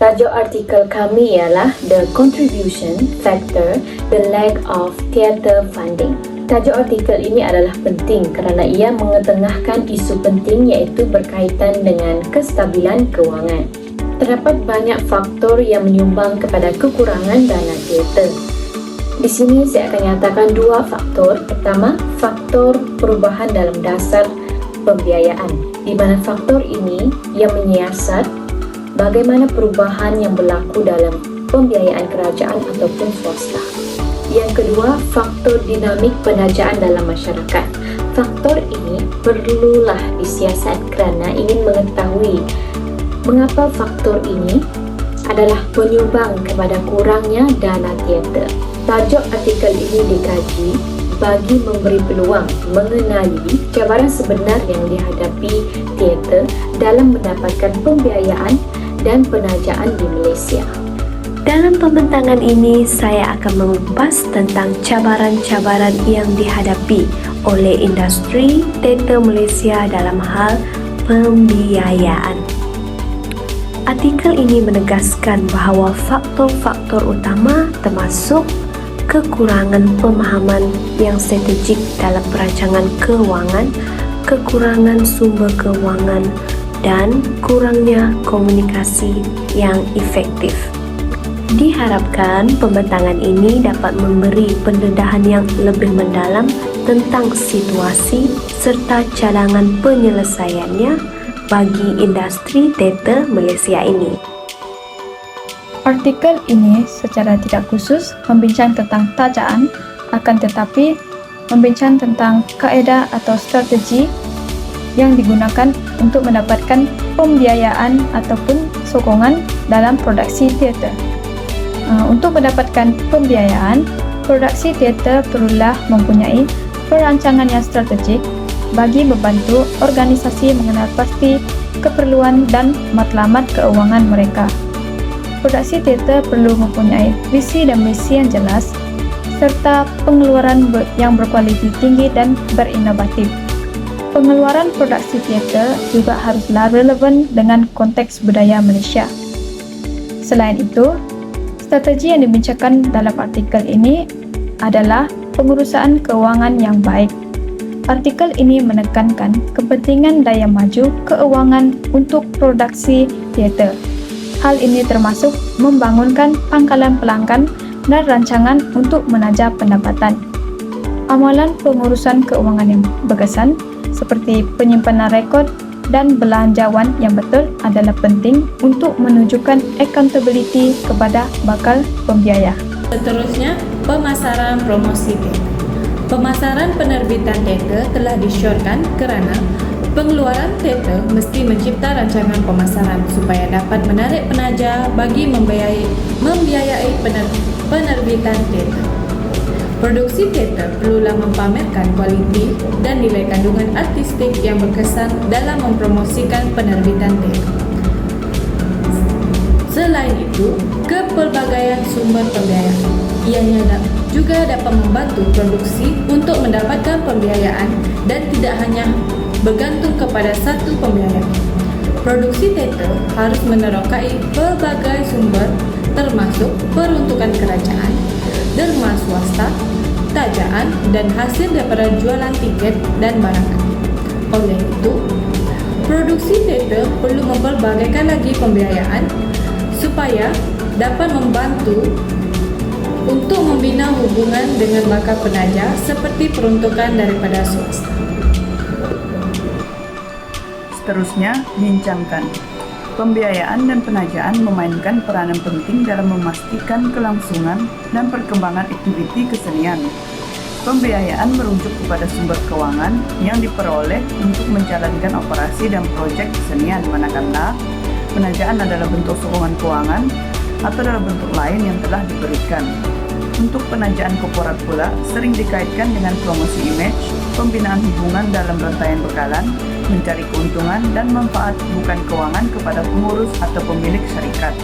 Tajuk artikel kami ialah The Contribution Factor, The Lack of Theatre Funding. Tajuk artikel ini adalah penting kerana ia mengetengahkan isu penting iaitu berkaitan dengan kestabilan kewangan. Terdapat banyak faktor yang menyumbang kepada kekurangan dana teater. Di sini saya akan nyatakan dua faktor. Pertama, faktor perubahan dalam dasar pembiayaan, di mana faktor ini yang menyiasat bagaimana perubahan yang berlaku dalam pembiayaan kerajaan ataupun swasta. Yang kedua, faktor dinamik penajaan dalam masyarakat. Faktor ini perlulah disiasat kerana ingin mengetahui mengapa faktor ini adalah penyumbang kepada kurangnya dana teater. Tajuk artikel ini dikaji bagi memberi peluang mengenali cabaran sebenar yang dihadapi teater dalam mendapatkan pembiayaan dan penajaan di Malaysia. Dalam pembentangan ini, saya akan mengupas tentang cabaran-cabaran yang dihadapi oleh industri teater Malaysia dalam hal pembiayaan. Artikel ini menegaskan bahawa faktor-faktor utama termasuk kekurangan pemahaman yang strategik dalam perancangan kewangan, kekurangan sumber kewangan, dan kurangnya komunikasi yang efektif. Diharapkan pembentangan ini dapat memberi pendedahan yang lebih mendalam tentang situasi serta cadangan penyelesaiannya bagi industri teater Malaysia ini. Artikel ini secara tidak khusus membincang tentang tajaan, akan tetapi membincang tentang kaedah atau strategi yang digunakan untuk mendapatkan pembiayaan ataupun sokongan dalam produksi teater. Untuk mendapatkan pembiayaan, produksi teater perlulah mempunyai perancangan yang strategik bagi membantu organisasi mengenal pasti keperluan dan matlamat keuangan mereka. Produksi teater perlu mempunyai visi dan misi yang jelas serta pengeluaran yang berkualiti tinggi dan berinovatif. Pengeluaran produksi teater juga haruslah relevan dengan konteks budaya Malaysia. Selain itu, strategi yang dibincangkan dalam artikel ini adalah pengurusan keuangan yang baik. Artikel ini menekankan kepentingan daya maju keuangan untuk produksi teater. Hal ini termasuk membangunkan pangkalan pelanggan dan rancangan untuk menaja pendapatan. Amalan pengurusan keuangan yang berkesan seperti penyimpanan rekod dan belanjawan yang betul adalah penting untuk menunjukkan accountability kepada bakal pembiaya. Seterusnya, pemasaran promosi teater. Pemasaran penerbitan teater telah disyorkan kerana pengeluaran teater mesti mencipta rancangan pemasaran supaya dapat menarik penaja bagi membiayai penerbitan teater. Produksi teater perlulah mempamerkan kualiti dan nilai kandungan artistik yang berkesan dalam mempromosikan penerbitan teater. Selain itu, kepelbagaian sumber pembiayaan ianya juga dapat membantu produksi untuk mendapatkan pembiayaan dan tidak hanya bergantung kepada satu pembiayaan. Produksi teater harus menerokai pelbagai sumber termasuk peruntukan kerajaan, derma swasta, tajaan dan hasil daripada jualan tiket dan barangan. Oleh itu, produksi teater perlu mempelbagaikan lagi pembiayaan supaya dapat membantu untuk membina hubungan dengan bakal penaja seperti peruntukan daripada swasta. Seterusnya, bincangkan. Pembiayaan dan penajaan memainkan peranan penting dalam memastikan kelangsungan dan perkembangan aktiviti kesenian. Pembiayaan merujuk kepada sumber keuangan yang diperoleh untuk menjalankan operasi dan projek kesenian, manakala penajaan adalah bentuk sokongan keuangan atau dalam bentuk lain yang telah diberikan. Untuk penajaan korporat pula sering dikaitkan dengan promosi image, pembinaan hubungan dalam rantaian bekalan, mencari keuntungan dan manfaat bukan keuangan kepada pengurus atau pemilik syarikat.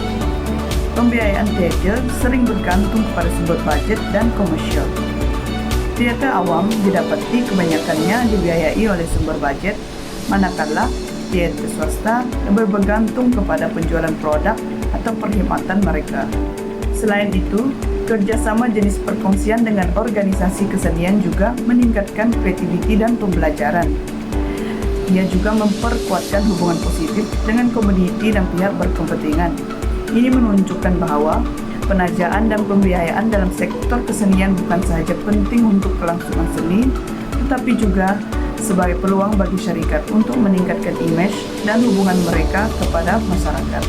Pembiayaan teater sering bergantung kepada sumber bajet dan komersial. Teater awam didapati kebanyakannya dibiayai oleh sumber bajet, manakala teater swasta bergantung kepada penjualan produk atau perkhidmatan mereka. Selain itu, kerjasama jenis perkongsian dengan organisasi kesenian juga meningkatkan kreativiti dan pembelajaran. Ia juga memperkuatkan hubungan positif dengan komuniti dan pihak berkepentingan. Ini menunjukkan bahwa penajaan dan pembiayaan dalam sektor kesenian bukan sahaja penting untuk kelangsungan seni, tetapi juga sebagai peluang bagi syarikat untuk meningkatkan image dan hubungan mereka kepada masyarakat.